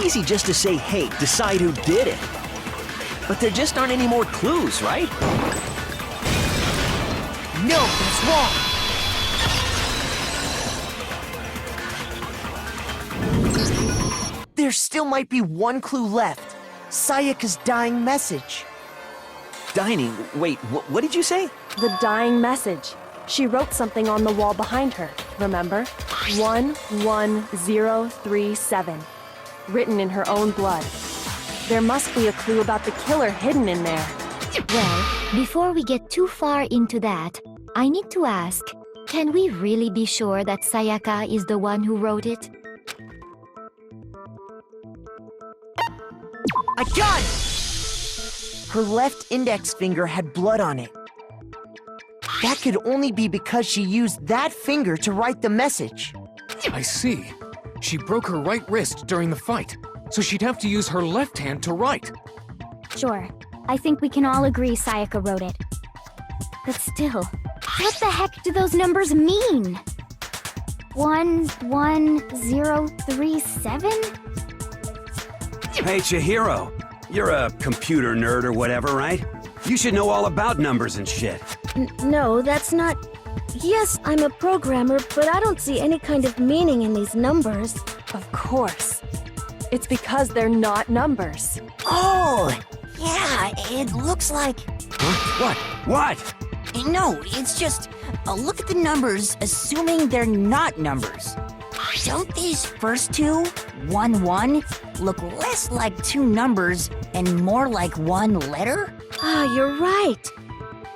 easy just to say, hey, decide who did it. But there just aren't any more clues, right? No, that's wrong. There still might be one clue left. Sayaka's dying message. Dining? Wait, what did you say? The dying message. She wrote something on the wall behind her, remember? 11037. Written in her own blood. There must be a clue about the killer hidden in there. Well, before we get too far into that, I need to ask, can we really be sure that Sayaka is the one who wrote it? I got it! Her left index finger had blood on it. That could only be because she used that finger to write the message. I see. She broke her right wrist during the fight, so she'd have to use her left hand to write. Sure. I think we can all agree Sayaka wrote it. But still, what the heck do those numbers mean? 11037? Hey, Chihiro. You're a computer nerd or whatever, right? You should know all about numbers and shit. No, that's not... Yes, I'm a programmer, but I don't see any kind of meaning in these numbers. Of course. It's because they're not numbers. Oh, yeah, it looks like... Huh? What? No, it's just, look at the numbers, assuming they're not numbers. Don't these first two, 1-1, look less like two numbers and more like one letter? Ah, you're right.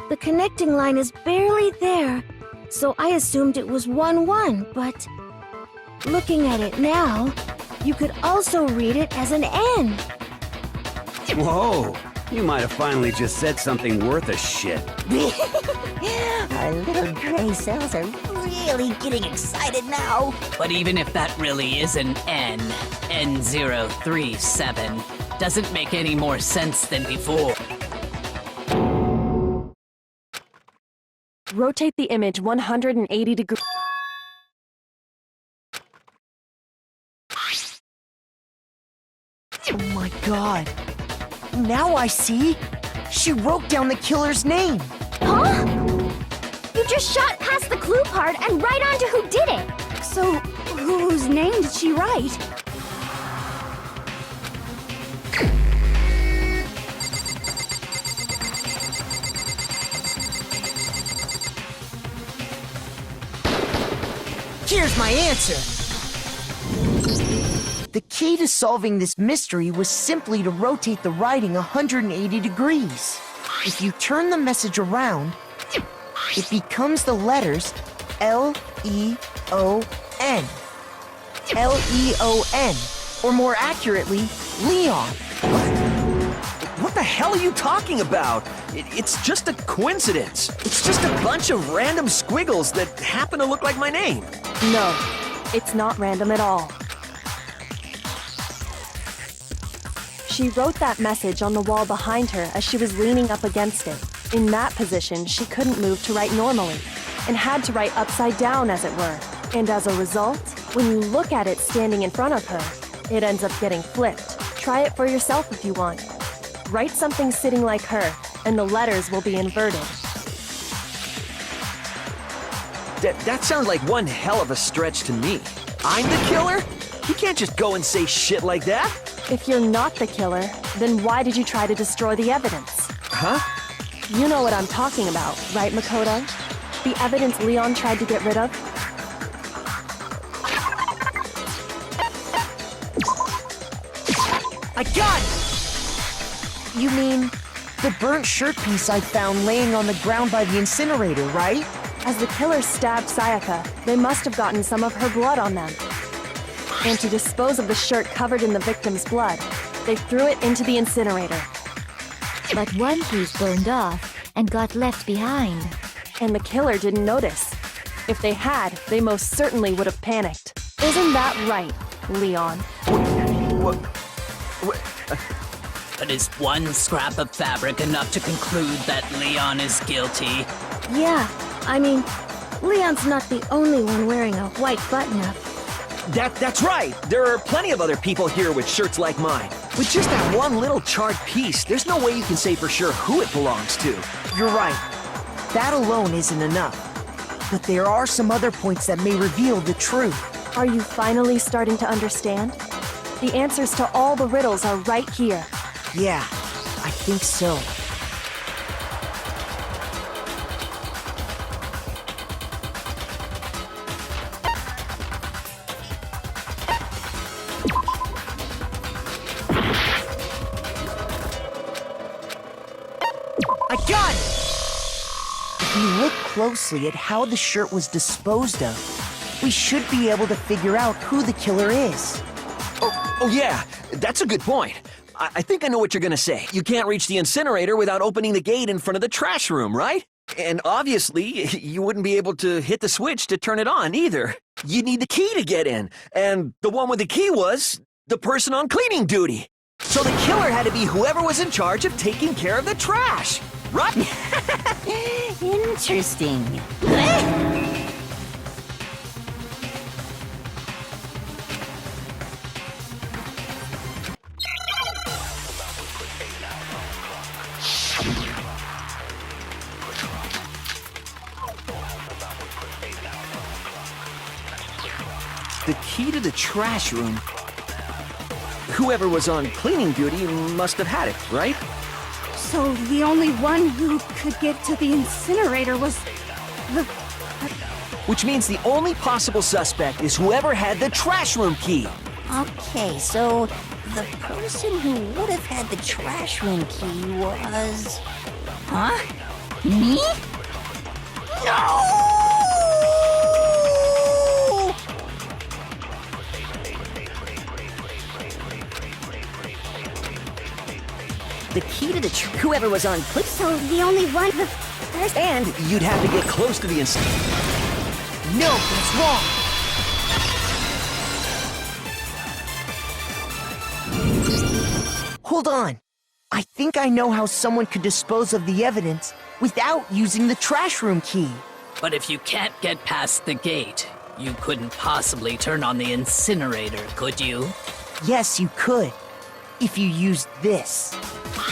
The connecting line is barely there, so I assumed it was 1-1, but... Looking at it now, you could also read it as an N. Whoa, you might have finally just said something worth a shit. Our little gray cells are really getting excited now. But even if that really is an N, N037, doesn't make any more sense than before. Rotate the image 180 degrees. Oh my god. Now I see. She wrote down the killer's name. Huh? You just shot past the clue part and right on to who did it! So, whose name did she write? Here's my answer. The key to solving this mystery was simply to rotate the writing 180 degrees. If you turn the message around, it becomes the letters L-E-O-N. L-E-O-N, or more accurately, Leon. What the hell are you talking about? It's just a coincidence. It's just a bunch of random squiggles that happen to look like my name. No, it's not random at all. She wrote that message on the wall behind her as she was leaning up against it. In that position, she couldn't move to write normally, and had to write upside down, as it were. And as a result, when you look at it standing in front of her, it ends up getting flipped. Try it for yourself if you want. Write something sitting like her, and the letters will be inverted. That sounds like one hell of a stretch to me. I'm the killer? You can't just go and say shit like that. If you're not the killer, then why did you try to destroy the evidence? Huh? You know what I'm talking about, right, Makoto? The evidence Leon tried to get rid of? I got it! You mean the burnt shirt piece I found laying on the ground by the incinerator, right? As the killer stabbed Sayaka, they must have gotten some of her blood on them. And to dispose of the shirt covered in the victim's blood, they threw it into the incinerator. But one piece burned off and got left behind. And the killer didn't notice. If they had, they most certainly would have panicked. Isn't that right, Leon? What? But is one scrap of fabric enough to conclude that Leon is guilty? Yeah, I mean, Leon's not the only one wearing a white button-up. That's right. There are plenty of other people here with shirts like mine. With just that one little charred piece, there's no way you can say for sure who it belongs to. You're right. That alone isn't enough. But there are some other points that may reveal the truth. Are you finally starting to understand? The answers to all the riddles are right here. Yeah, I think so. I got it! If we look closely at how the shirt was disposed of, we should be able to figure out who the killer is. Oh yeah, that's a good point. I think I know what you're gonna say. You can't reach the incinerator without opening the gate in front of the trash room, right? And obviously, you wouldn't be able to hit the switch to turn it on either. You'd need the key to get in, and the one with the key was the person on cleaning duty. So the killer had to be whoever was in charge of taking care of the trash, right? Interesting. The key to the trash room. Whoever was on cleaning duty must have had it, right? So the only one who could get to the incinerator was the... Which means the only possible suspect is whoever had the trash room key. Okay, so the person who would have had the trash room key was... Huh? Me? No! The key to the whoever was on clip. So the only one the first... And you'd have to get close to the No, that's wrong! Hold on. I think I know how someone could dispose of the evidence without using the trash room key. But if you can't get past the gate, you couldn't possibly turn on the incinerator, could you? Yes, you could. If you used this.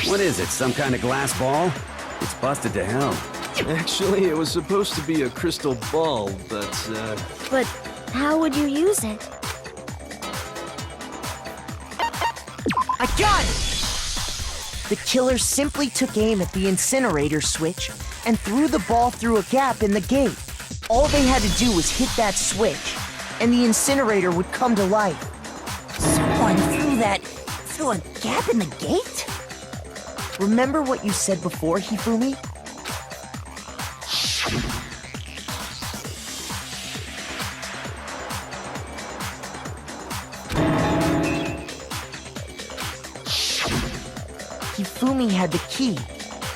What is it, some kind of glass ball? It's busted to hell. Actually, it was supposed to be a crystal ball, but, But how would you use it? I got it! The killer simply took aim at the incinerator switch and threw the ball through a gap in the gate. All they had to do was hit that switch, and the incinerator would come to life. Someone threw a gap in the gate? Remember what you said before, Hifumi? Hifumi had the key,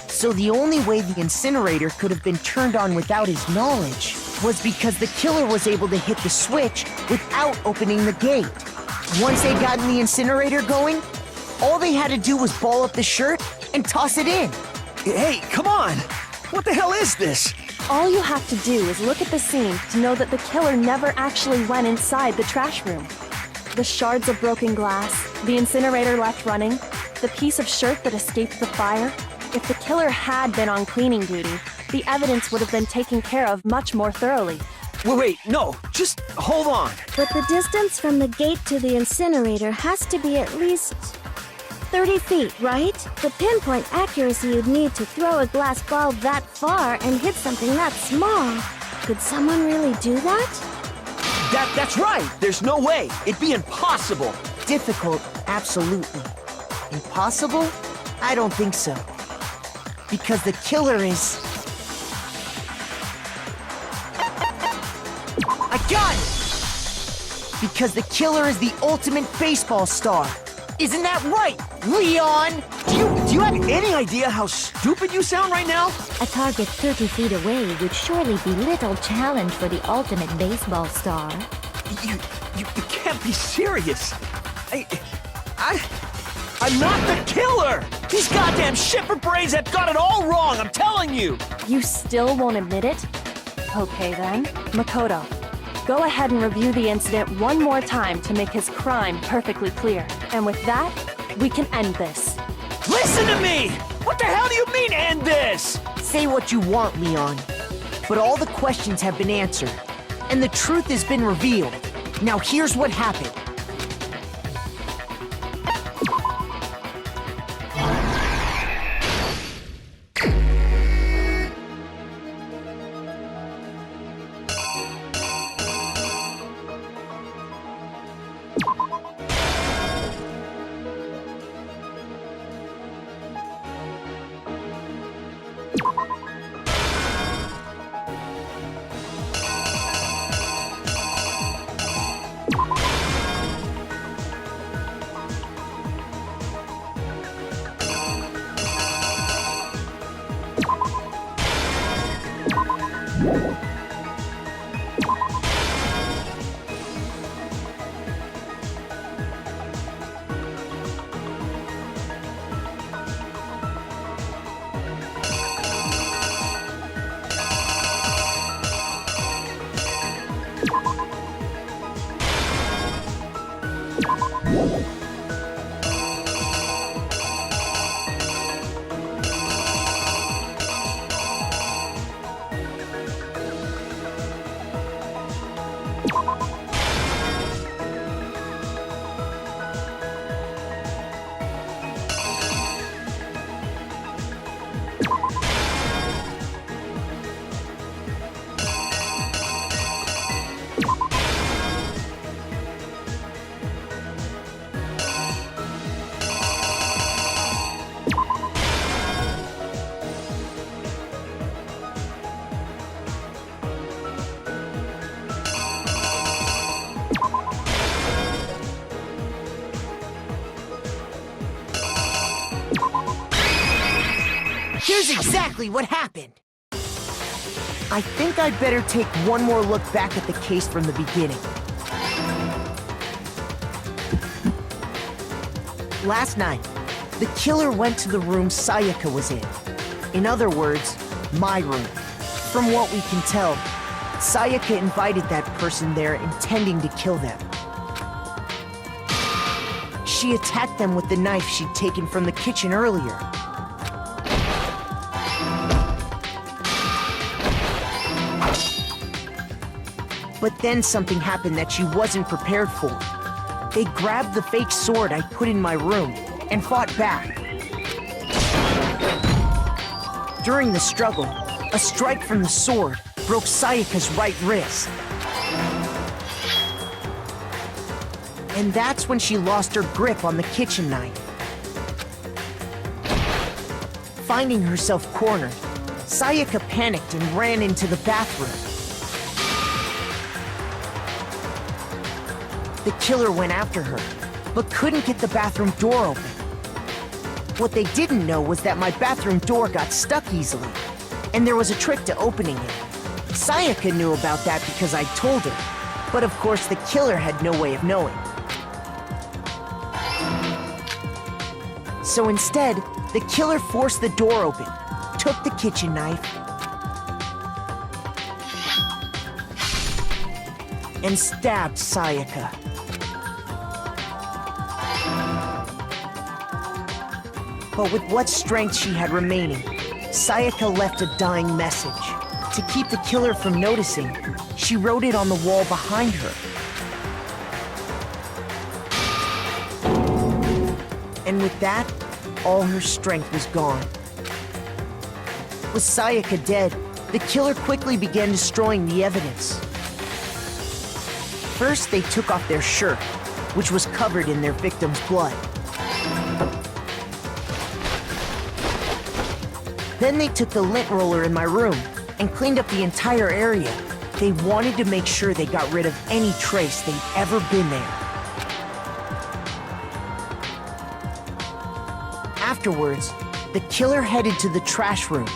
so the only way the incinerator could have been turned on without his knowledge was because the killer was able to hit the switch without opening the gate. Once they'd gotten the incinerator going, all they had to do was ball up the shirt and toss it in. hey, come on! What the hell is this? All you have to do is look at the scene to know that the killer never actually went inside the trash room. The shards of broken glass, the incinerator left running, the piece of shirt that escaped the fire. If the killer had been on cleaning duty, the evidence would have been taken care of much more thoroughly. Wait, no, just hold on. But the distance from the gate to the incinerator has to be at least 30 feet, right? The pinpoint accuracy you'd need to throw a glass ball that far and hit something that small. Could someone really do that? That's right! There's no way! It'd be impossible! Difficult, absolutely. Impossible? I don't think so. Because the killer is... I got it! Because the killer is the ultimate baseball star. Isn't that right, Leon? Do you have any idea how stupid you sound right now? A target 30 feet away would surely be little challenge for the ultimate baseball star. You can't be serious. I'm not the killer! These goddamn shipper brains have got it all wrong, I'm telling you! You still won't admit it? Okay then, Makoto. go ahead and review the incident one more time to make his crime perfectly clear. And with that, we can end this. Listen to me! What the hell do you mean, end this? Say what you want, Leon. But all the questions have been answered, and the truth has been revealed. Now here's what happened. Here's exactly what happened. I think I'd better take one more look back at the case from the beginning. Last night, the killer went to the room Sayaka was in. In other words, my room. From what we can tell, Sayaka invited that person there intending to kill them. She attacked them with the knife she'd taken from the kitchen earlier. But then something happened that she wasn't prepared for. They grabbed the fake sword I put in my room and fought back. During the struggle, a strike from the sword broke Sayaka's right wrist. And that's when she lost her grip on the kitchen knife. Finding herself cornered, Sayaka panicked and ran into the bathroom. The killer went after her, but couldn't get the bathroom door open. What they didn't know was that my bathroom door got stuck easily, and there was a trick to opening it. Sayaka knew about that because I told her, but of course the killer had no way of knowing. So instead, the killer forced the door open, took the kitchen knife, and stabbed Sayaka. But with what strength she had remaining, Sayaka left a dying message. To keep the killer from noticing, she wrote it on the wall behind her. And with that, all her strength was gone. With Sayaka dead, the killer quickly began destroying the evidence. First, they took off their shirt, which was covered in their victim's blood. Then they took the lint roller in my room and cleaned up the entire area. They wanted to make sure they got rid of any trace they'd ever been there. Afterwards, the killer headed to the trash room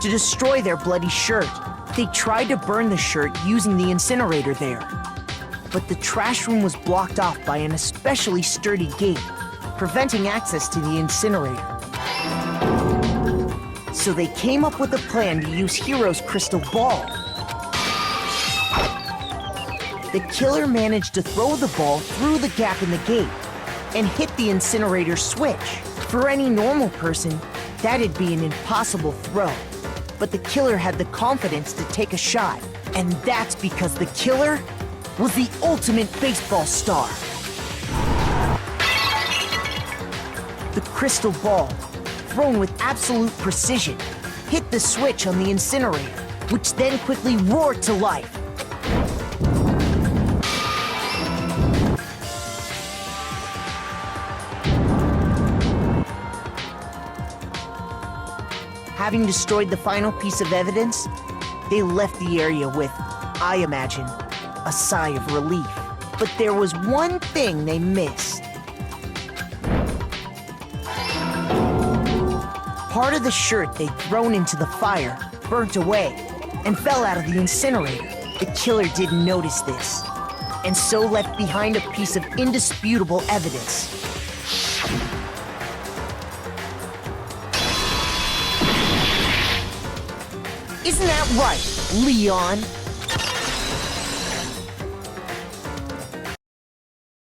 to destroy their bloody shirt. They tried to burn the shirt using the incinerator there. But the trash room was blocked off by an especially sturdy gate, preventing access to the incinerator. So they came up with a plan to use Hero's crystal ball. the killer managed to throw the ball through the gap in the gate and hit the incinerator switch. For any normal person, that'd be an impossible throw. But the killer had the confidence to take a shot, and that's because the killer was the ultimate baseball star. The crystal ball, thrown with absolute precision, hit the switch on the incinerator, which then quickly roared to life. Having destroyed the final piece of evidence, they left the area with, I imagine, a sigh of relief. But there was one thing they missed. Part of the shirt they'd thrown into the fire burnt away and fell out of the incinerator. The killer didn't notice this, and so left behind a piece of indisputable evidence. Isn't that right, Leon?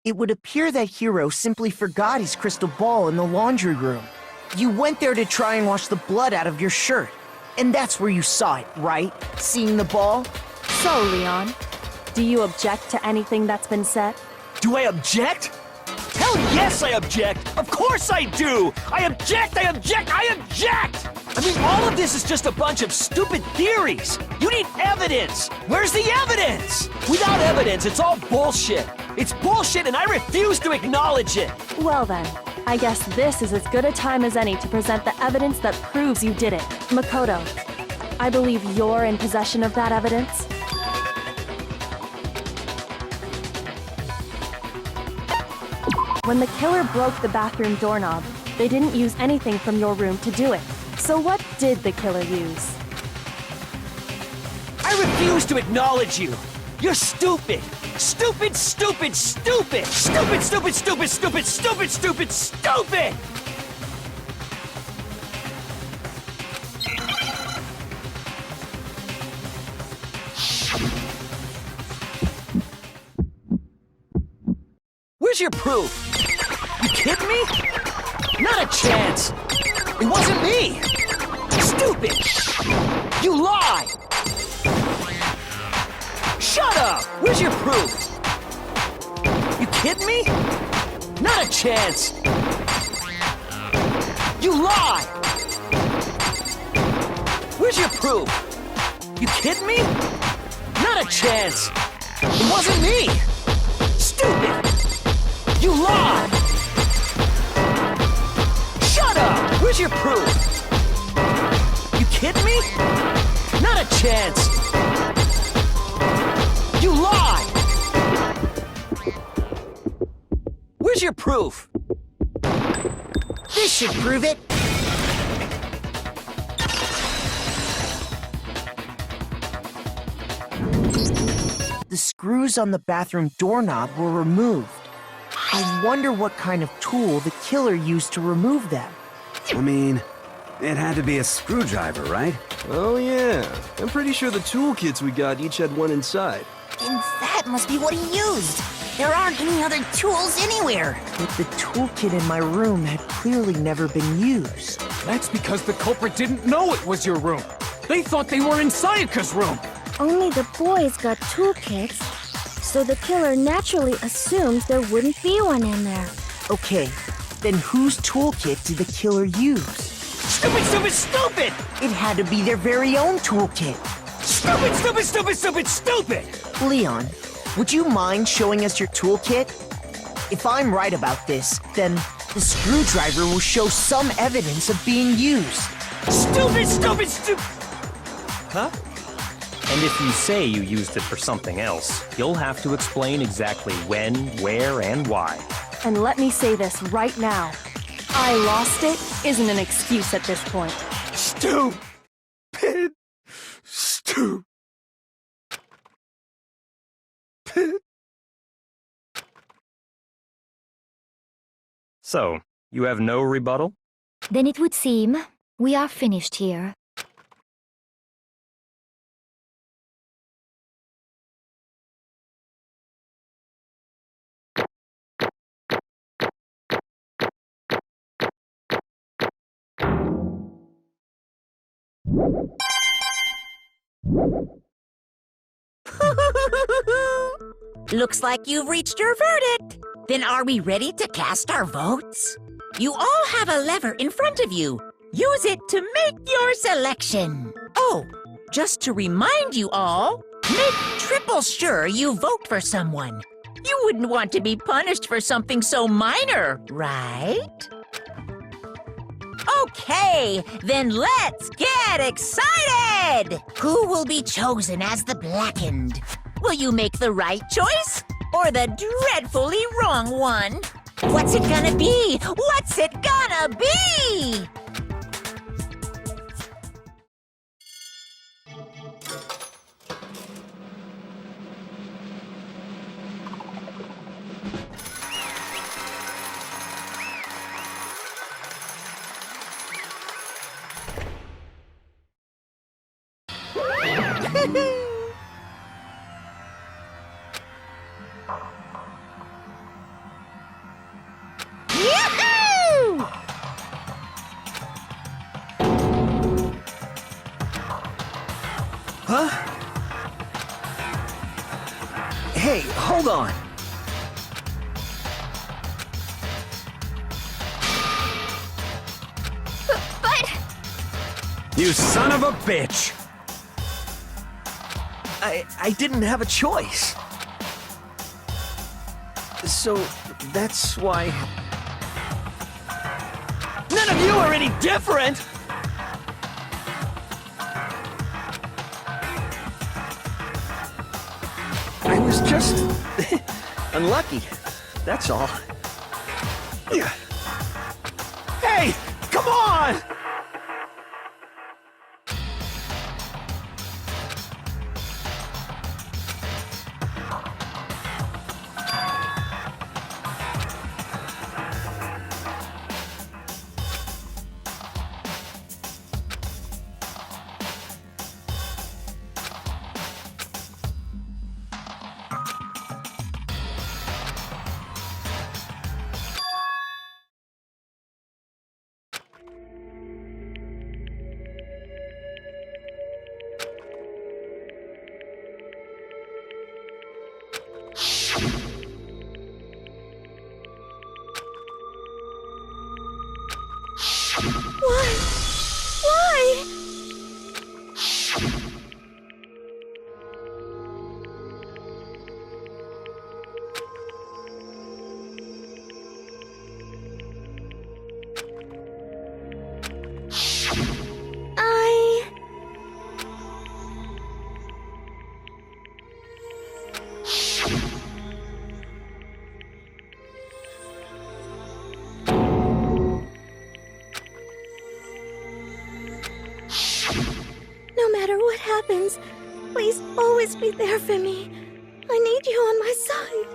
It would appear that Hiro simply forgot his crystal ball in the laundry room. You went there to try and wash the blood out of your shirt. And that's where you saw it, right? Seeing the ball? So, Leon, do you object to anything that's been said? Do I object? Hell yes, I object! Of course I do! I object! I object! I object! I mean, all of this is just a bunch of stupid theories! You need evidence! Where's the evidence? Without evidence, it's all bullshit! It's bullshit and I refuse to acknowledge it! Well then, I guess this is as good a time as any to present the evidence that proves you did it. Makoto, I believe you're in possession of that evidence. When the killer broke the bathroom doorknob, they didn't use anything from your room to do it. So what did the killer use? I refuse to acknowledge you! You're stupid! Stupid, stupid, stupid! Stupid, stupid, stupid, stupid, stupid, stupid, stupid! Where's your proof? You kidding me? Not a chance! It wasn't me! Stupid! You lie! Shut up! Where's your proof? You kidding me? Not a chance! You lie! Where's your proof? You kidding me? Not a chance! It wasn't me! Stupid! You lie! Shut up! Where's your proof? You kidding me? Not a chance! You lie! Where's your proof? This should prove it. The screws on the bathroom doorknob were removed. I wonder what kind of tool the killer used to remove them. I mean, it had to be a screwdriver, right? Oh yeah, I'm pretty sure the toolkits we got each had one inside. And that must be what he used. There aren't any other tools anywhere. But the toolkit in my room had clearly never been used. That's because the culprit didn't know it was your room. They thought they were in Sayaka's room. Only the boys got toolkits, so the killer naturally assumes there wouldn't be one in there. Okay, then whose toolkit did the killer use? Stupid, stupid, stupid! It had to be their very own toolkit. Stupid, stupid, stupid, stupid, stupid! Leon, would you mind showing us your toolkit? If I'm right about this, then the screwdriver will show some evidence of being used. Stupid, stupid, stupid! Huh? And if you say you used it for something else, you'll have to explain exactly when, where, and why. And let me say this right now. I lost it isn't an excuse at this point. Stupid! Stupid! So, you have no rebuttal? Then it would seem we are finished here. Looks like you've reached your verdict. Then are we ready to cast our votes? You all have a lever in front of you. Use it to make your selection. Oh, just to remind you all, make triple sure you vote for someone. You wouldn't want to be punished for something so minor, right? Okay, then let's get excited! Who will be chosen as the Blackened? Will you make the right choice or the dreadfully wrong one? What's it gonna be? What's it gonna be? Yoo-hoo! Huh? Hey, hold on. But... You son of a bitch! I didn't have a choice. So that's why... None of you are any different! I was just... unlucky. That's all. Hey! Come on! Why? No matter what happens, please always be there for me. I need you on my side.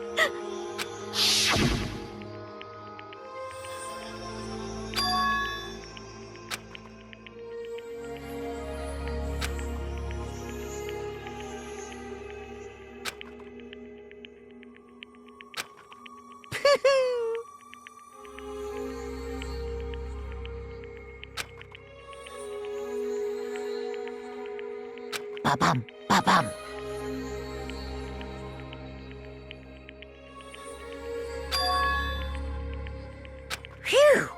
Ba-bum, ba-bum. Phew!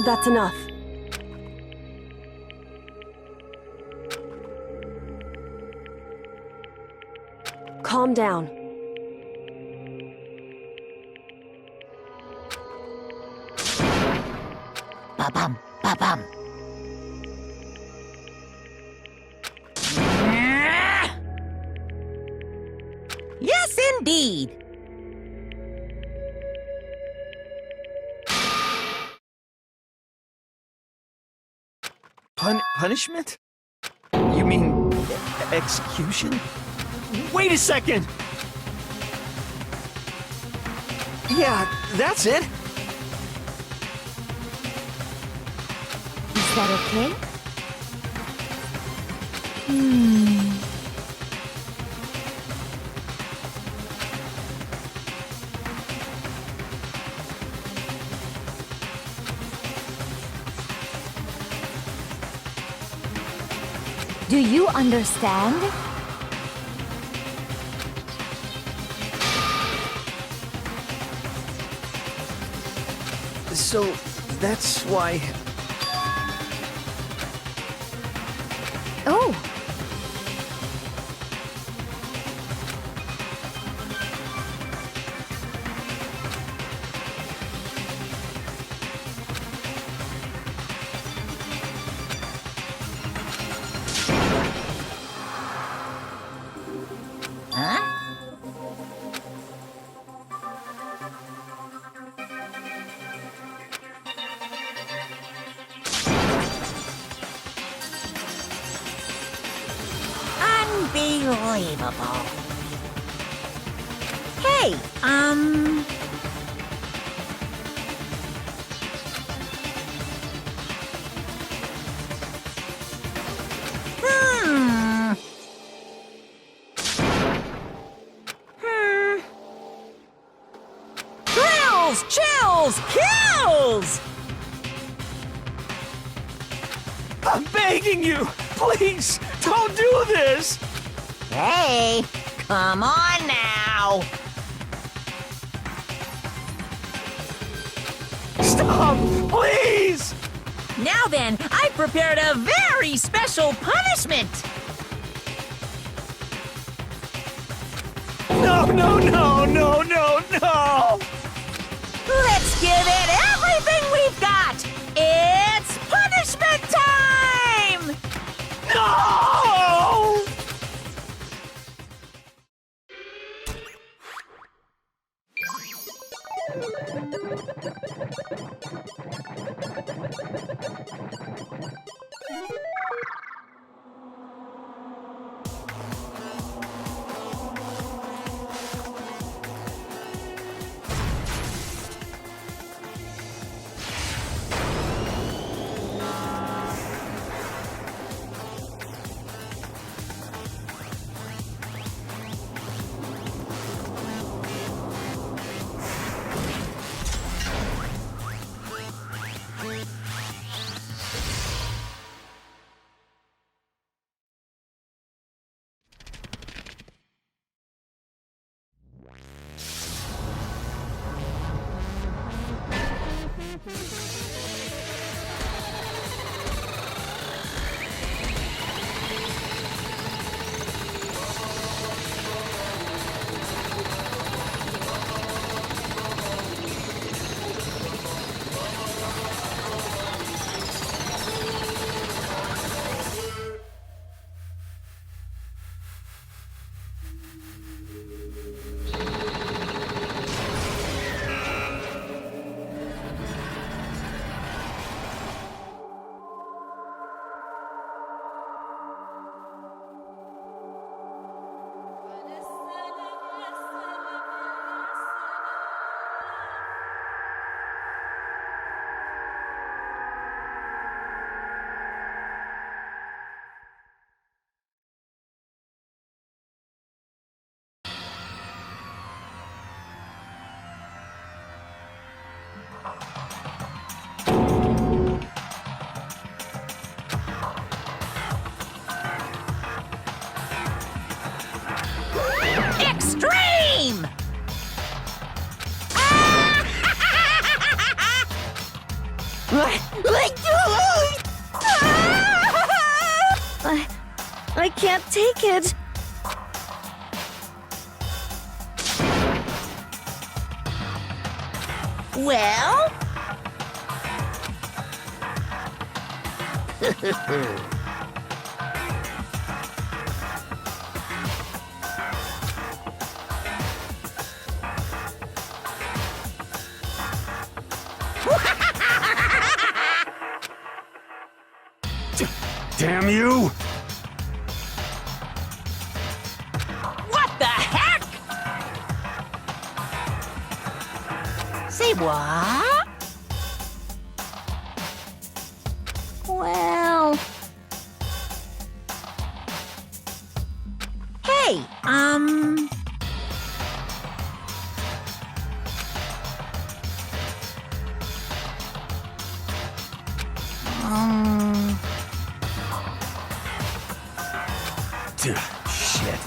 That's enough. Calm down. Ba-bum, ba-bum. Yes, indeed. Punishment? You mean execution? Wait a second! Yeah, that's it. Is that okay? Do you understand? So, that's why... Oh! Unbelievable. Hey, Thrills, chills, kills! I'm begging you! Please, don't do this! Hey, come on now. Stop! Please! Now then, I prepared a very special punishment. No, no, no, no, no, no! Let's give it everything we've got. It's punishment time! No! Extreme! I can't take it. Well? Damn you! What the heck? What? Well... Hey, Shit.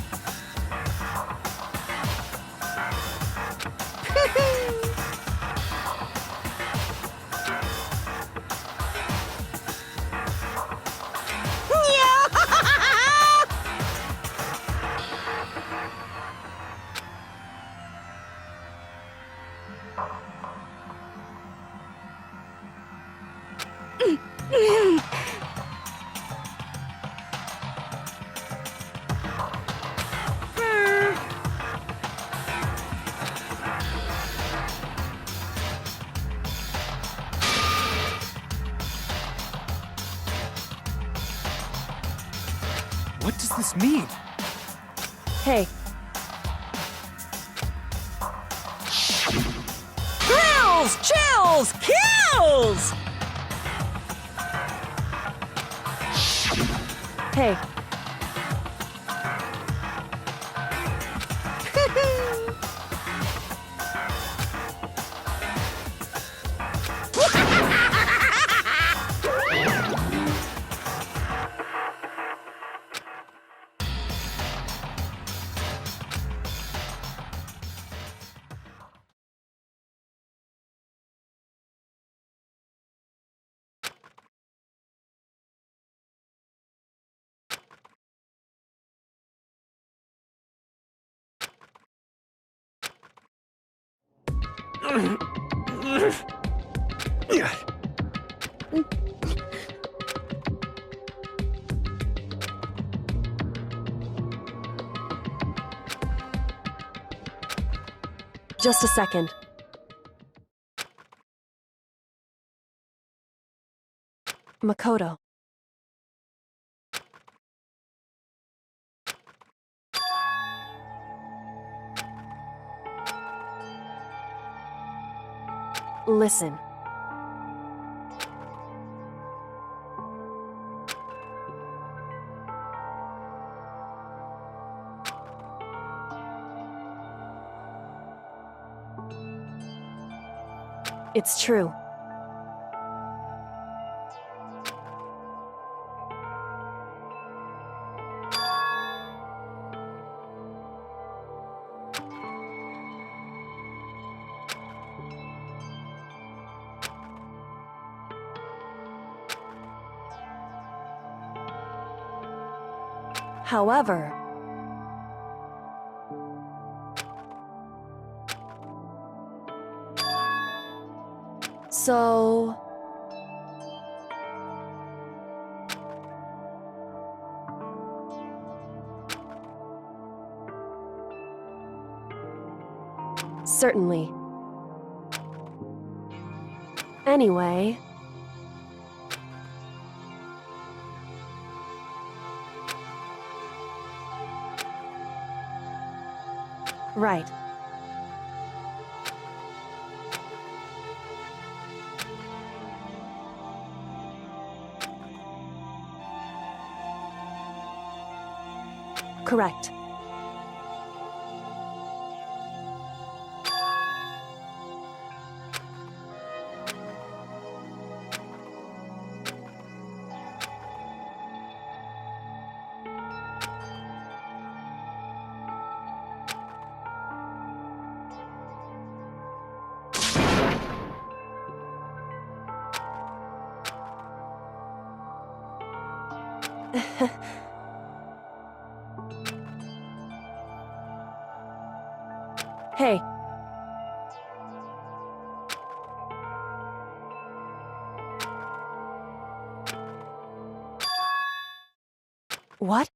What does this mean? Hey, Thrills, chills, kills! hey. Just a second. Makoto. Listen. It's true. However, so... Certainly. Anyway... Right. Correct. Hey. What?